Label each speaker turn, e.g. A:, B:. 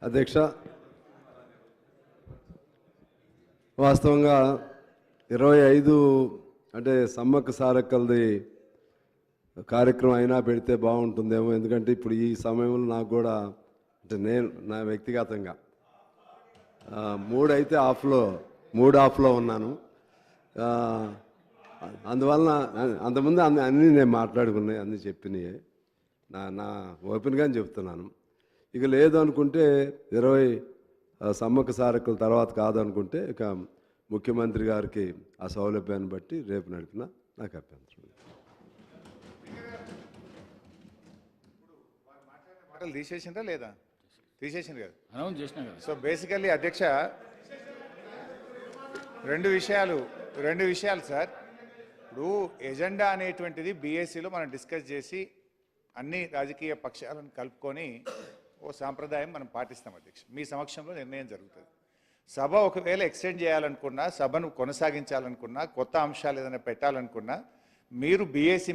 A: అధ్యక్ష, వాస్తవంగా 25 అంటే సమ్మక్క సారక్కలది కార్యక్రమం అయినా పెడితే బాగుంటుందేమో. ఎందుకంటే ఇప్పుడు ఈ సమయంలో నాకు కూడా అంటే నేను నా వ్యక్తిగతంగా 3 అయితే మూడు ఆఫ్లో ఉన్నాను. అందువలన అంతకుముందు అన్నీ నేను మాట్లాడుకున్నాయి, అన్నీ చెప్పినాయి. నా ఓపెన్గానే చెప్తున్నాను. ఇక లేదు అనుకుంటే 20 సమ్మక్క సారక్కల తర్వాత కాదనుకుంటే ఇక ముఖ్యమంత్రి గారికి ఆ సౌలభ్యాన్ని బట్టి రేపు నడిపిన నాకు అభ్యంతరం.
B: మాటలు తీసేసిండ్రా లేదా? తీసేసిండ్రు కదా,
C: అనౌన్స్ చేసినా కదా.
B: సో బేసికల్లీ అధ్యక్ష రెండు విషయాలు సార్. ఇప్పుడు ఎజెండా అనేటువంటిది బీఎస్సీలో మనం డిస్కస్ చేసి అన్ని రాజకీయ పక్షాలను కలుపుకొని ఓ సాంప్రదాయం మనం పాటిస్తాం అధ్యక్ష. మీ సమక్షంలో నిర్ణయం జరుగుతుంది. సభ ఒకవేళ ఎక్స్టెండ్ చేయాలనుకున్నా, సభను కొనసాగించాలనుకున్నా, కొత్త అంశాలు ఏదైనా పెట్టాలనుకున్నా మీరు బీఎస్సీ